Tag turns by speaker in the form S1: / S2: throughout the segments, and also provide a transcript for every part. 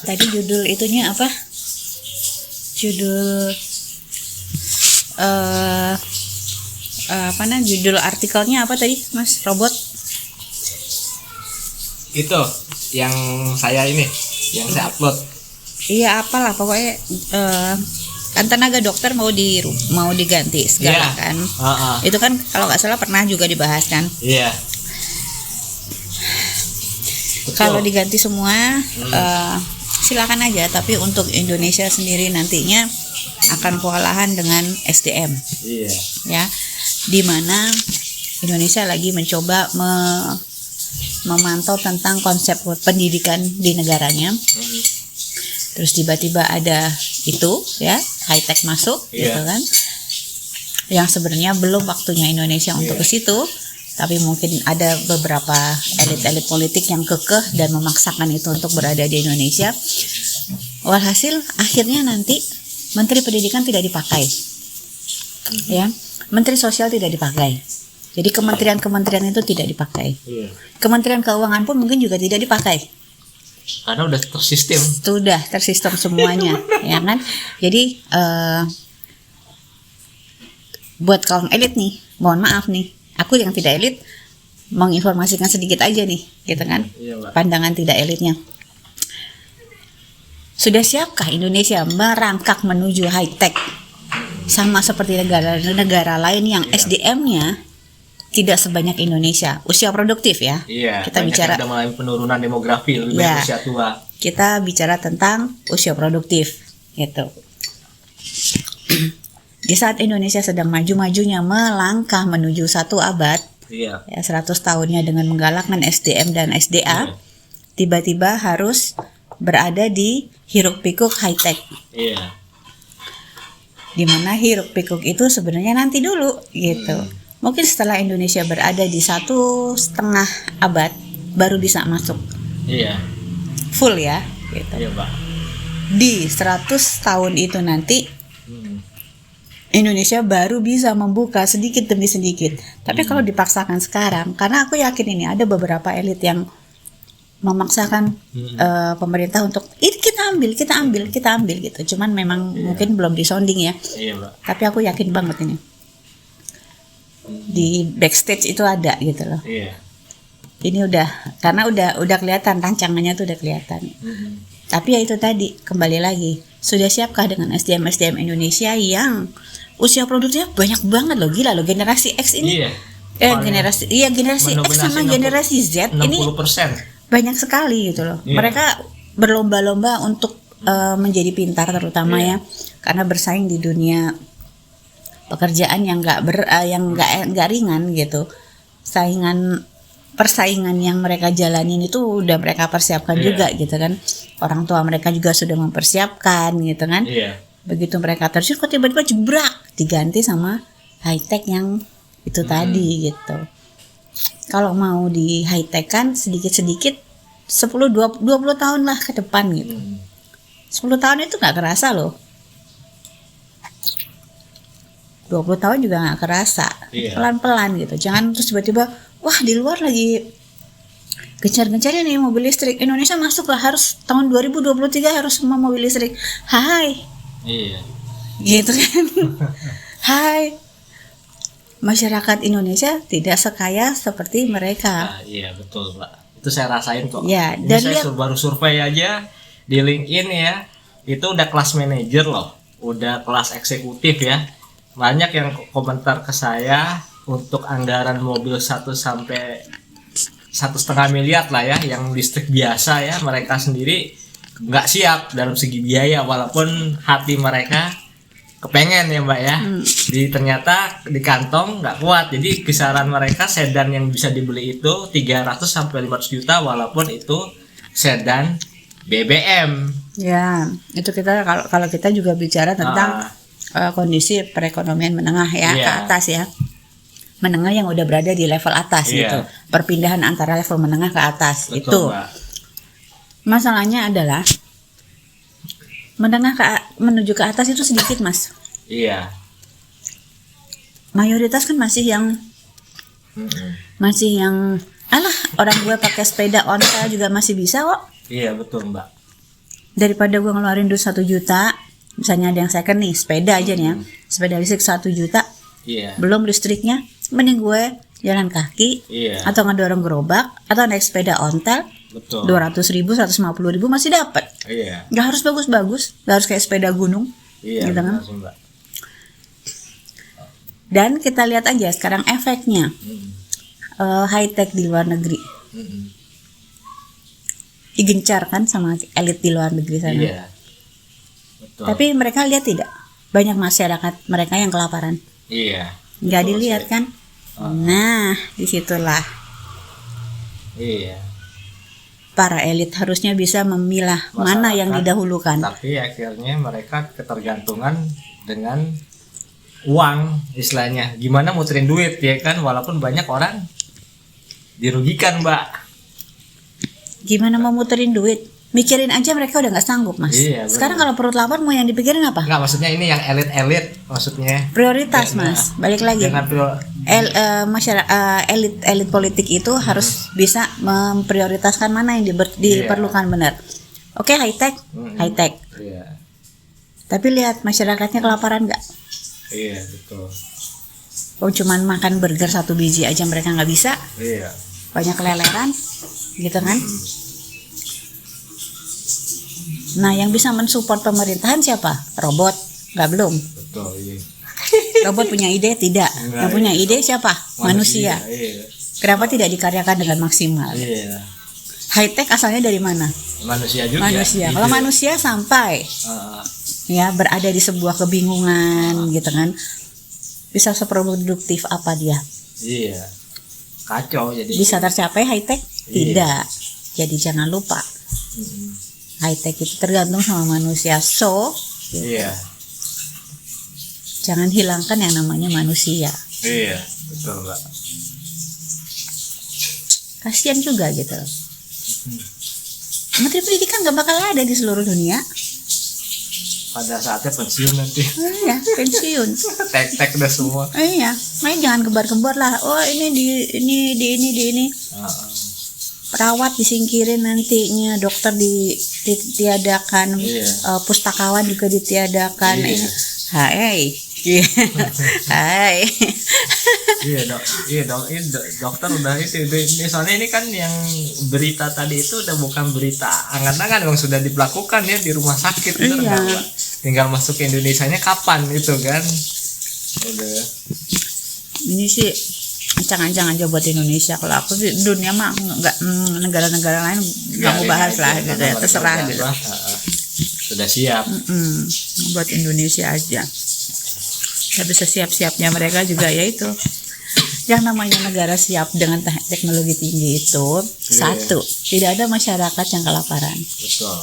S1: Tadi judul itunya apa? Judul judul artikelnya apa tadi, Mas Robot?
S2: Itu yang saya upload.
S1: Iya, apalah pokoknya kan tenaga dokter mau diganti segala kan. Itu kan kalau nggak salah pernah juga dibahas kan.
S2: Iya.
S1: Kalau diganti semua silakan aja, tapi untuk Indonesia sendiri nantinya akan kewalahan dengan SDM.
S2: Iya.
S1: Ya, di mana Indonesia lagi mencoba memantau tentang konsep pendidikan di negaranya. Terus tiba-tiba ada itu ya, high tech masuk gitu kan. Yang sebenarnya belum waktunya Indonesia untuk ke situ, tapi mungkin ada beberapa elit-elit politik yang kekeh dan memaksakan itu untuk berada di Indonesia. Walhasil akhirnya nanti Menteri Pendidikan tidak dipakai. Ya, Menteri Sosial tidak dipakai. Jadi kementerian-kementerian itu tidak dipakai. Kementerian Keuangan pun mungkin juga tidak dipakai.
S2: Karena udah tersistem.
S1: Sudah tersistem semuanya, ya kan? Jadi buat kaum elit nih, mohon maaf nih, aku yang tidak elit menginformasikan sedikit aja nih, gitu kan? Pandangan tidak elitnya. Sudah siapkah Indonesia merangkak menuju high tech sama seperti negara-negara lain yang SDM-nya tidak sebanyak Indonesia, usia produktif ya.
S2: Iya.
S1: Kita bicara
S2: sudah mulai penurunan demografi lebih banyak usia tua.
S1: Kita bicara tentang usia produktif, gitu. Di saat Indonesia sedang maju-majunya melangkah menuju 1 abad, ya 100 tahunnya dengan menggalakkan SDM dan SDA, tiba-tiba harus berada di hiruk-pikuk high tech.
S2: Iya.
S1: Dimana hiruk-pikuk itu sebenarnya nanti dulu, gitu. Mungkin setelah Indonesia berada di 1,5 abad baru bisa masuk.
S2: Iya.
S1: Full ya, gitu.
S2: Iya, Pak.
S1: Di 100 tahun itu nanti Indonesia baru bisa membuka sedikit demi sedikit. Tapi kalau dipaksakan sekarang, karena aku yakin ini ada beberapa elit yang memaksakan pemerintah untuk kita ambil gitu. Cuman memang mungkin belum disonding ya.
S2: Iya, Pak.
S1: Tapi aku yakin banget ini. Di backstage itu ada gitu loh.
S2: Iya.
S1: Ini karena udah kelihatan rancangannya tuh udah kelihatan. Tapi ya itu tadi, kembali lagi, sudah siapkah dengan SDM Indonesia yang usia produktifnya banyak banget loh, gila loh, generasi X ini. Generasi X sama generasi Z 60%. Ini banyak sekali gitu loh. Mereka berlomba-lomba untuk menjadi pintar terutama ya, karena bersaing di dunia pekerjaan yang nggak ringan gitu. Persaingan yang mereka jalanin itu udah mereka persiapkan juga gitu kan. Orang tua mereka juga sudah mempersiapkan gitu kan. Begitu mereka terjun kok tiba-tiba jebrak diganti sama high tech yang itu tadi gitu. Kalau mau di high tech kan sedikit-sedikit 10-20 tahun lah ke depan gitu. 10 tahun itu nggak kerasa loh. 20 tahun juga gak kerasa, pelan-pelan gitu. Jangan terus tiba-tiba, wah di luar lagi gencar-gencarnya nih mobil listrik. Indonesia masuk lah, harus tahun 2023 harus semua mobil listrik. Hai.
S2: Iya.
S1: Gitu kan. Hai. Masyarakat Indonesia tidak sekaya seperti mereka.
S2: Iya betul, Pak. Itu saya rasain kok.
S1: Ya,
S2: ini
S1: dan
S2: saya baru survei aja di LinkedIn ya. Itu udah kelas manajer loh. Udah kelas eksekutif ya. Banyak yang komentar ke saya untuk anggaran mobil 1 sampai 1,5 miliar lah ya, yang listrik biasa ya, mereka sendiri nggak siap dalam segi biaya, walaupun hati mereka kepengen ya Mbak ya. Ternyata di kantong nggak kuat. Jadi kisaran mereka sedan yang bisa dibeli itu 300 sampai 500 juta, walaupun itu sedan BBM.
S1: Ya, itu kita kalau kita juga bicara tentang kondisi perekonomian menengah ya, ke atas ya. Menengah yang udah berada di level atas gitu. Perpindahan antara level menengah ke atas. Betul, itu. Mbak. Masalahnya adalah menengah menuju ke atas itu sedikit, Mas.
S2: Iya.
S1: Mayoritas kan masih yang alah, orang gue pakai sepeda ontel juga masih bisa kok.
S2: Iya, betul, Mbak.
S1: daripada gue ngeluarin duit 1 juta, misalnya ada yang second nih, sepeda aja nih ya, sepeda listrik 1 juta,
S2: Iya.
S1: belum listriknya, mending gue jalan kaki,
S2: Iya.
S1: atau ngedorong gerobak, atau naik sepeda ontel,
S2: Betul.
S1: 200.000, 150.000 masih dapat.
S2: Iya.
S1: Gak harus bagus-bagus, gak harus kayak sepeda gunung,
S2: Iya.
S1: gitu kan.
S2: benar sih, Mbak.
S1: Dan kita lihat aja sekarang efeknya high tech di luar negeri,
S2: Mm-mm.
S1: digencar kan sama elit di luar negeri sana.
S2: Iya. Betul.
S1: Tapi mereka lihat tidak, banyak masyarakat mereka yang kelaparan,
S2: Iya.
S1: nggak
S2: Betul,
S1: dilihat
S2: saya-
S1: kan? Nah, disitulah
S2: Iya.
S1: para elit harusnya bisa memilah mana yang
S2: Masyarakat,
S1: didahulukan.
S2: Tapi akhirnya mereka ketergantungan dengan uang, istilahnya. Gimana muterin duit ya kan, walaupun banyak orang dirugikan, Mbak.
S1: Gimana mau muterin duit? Mikirin aja mereka udah nggak sanggup, Mas.
S2: Iya, benar.
S1: Sekarang kalau perut lapar mau yang dipikirin apa?
S2: Enggak, maksudnya ini yang elit-elit maksudnya.
S1: Prioritas,
S2: Nah,
S1: Mas. Balik lagi.
S2: Dengan
S1: Masyarakat elit politik itu harus bisa memprioritaskan mana yang diperlukan benar. Oke, high tech, high tech.
S2: Iya.
S1: Tapi lihat masyarakatnya kelaparan nggak?
S2: Iya, betul.
S1: Oh, cuman makan burger 1 biji aja mereka nggak bisa.
S2: Iya.
S1: Banyak keleleran, gitu kan? Nah, yang bisa mensupport pemerintahan siapa? Robot? Nggak, belum.
S2: Betul, iya.
S1: Robot punya ide? Tidak.
S2: Enggak,
S1: Yang punya
S2: iya.
S1: ide siapa? Manusia.
S2: Iya.
S1: Kenapa tidak dikaryakan dengan maksimal?
S2: Iya.
S1: High tech asalnya dari mana?
S2: Manusia juga.
S1: Manusia.
S2: Ide.
S1: Kalau manusia sampai
S2: Ah,
S1: ya berada di sebuah kebingungan, gitu kan? Bisa seproduktif apa dia?
S2: iya. Kacau jadi.
S1: Bisa tercapai high tech?
S2: Iya.
S1: Tidak. Jadi jangan lupa,
S2: Mm-mm.
S1: high tech itu tergantung sama manusia. So,
S2: Iya.
S1: jangan hilangkan yang namanya manusia.
S2: Iya, betul, Mbak.
S1: Kasihan juga gitu. Menteri Pendidikan gak bakal ada di seluruh dunia.
S2: Pada saatnya pensiun nanti.
S1: Iya, pensiun.
S2: Tek-tek udah semua.
S1: Iya, main jangan kebar-kebar lah. Oh, ini di ini.
S2: Ah,
S1: Perawat disingkirin nantinya, dokter ditiadakan,
S2: Iya.
S1: Pustakawan juga ditiadakan.
S2: Iya.
S1: Hai. Hai.
S2: Iya dok, dokter udah ini soalnya ini kan yang berita tadi itu udah bukan berita angan-angan, memang sudah dilakukan ya di rumah sakit. Bener
S1: Iya.
S2: nggak, Mbak? Tinggal masuk ke Indonesianya kapan itu kan? Udah.
S1: Ini sih ancang-ancang aja buat Indonesia. Kalau aku sih dunia mah nggak, negara-negara lain nggak mau bahas lah gitu ya, terserah gitu.
S2: Sudah siap.
S1: Buat Indonesia aja. Tapi sesiap-siapnya mereka juga yaitu yang namanya negara siap dengan teknologi tinggi itu. Satu, tidak ada masyarakat yang kelaparan.
S2: Betul.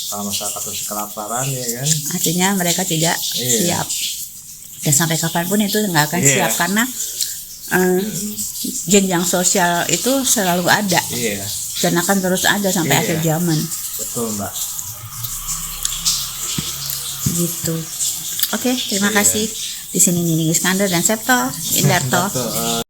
S2: Kalau masyarakat terus kelaparan ya kan?
S1: Artinya mereka tidak
S2: Iya.
S1: siap. Dan sampai kapanpun itu nggak akan
S2: Iya.
S1: siap karena jenjang sosial itu selalu ada
S2: Iya,
S1: dan akan terus ada sampai
S2: Iya.
S1: akhir zaman.
S2: betul Mbak.
S1: Gitu. Oke, terima
S2: Iya.
S1: kasih. Di sini Nining Iskandar dan Septo Indarto.
S2: Betul.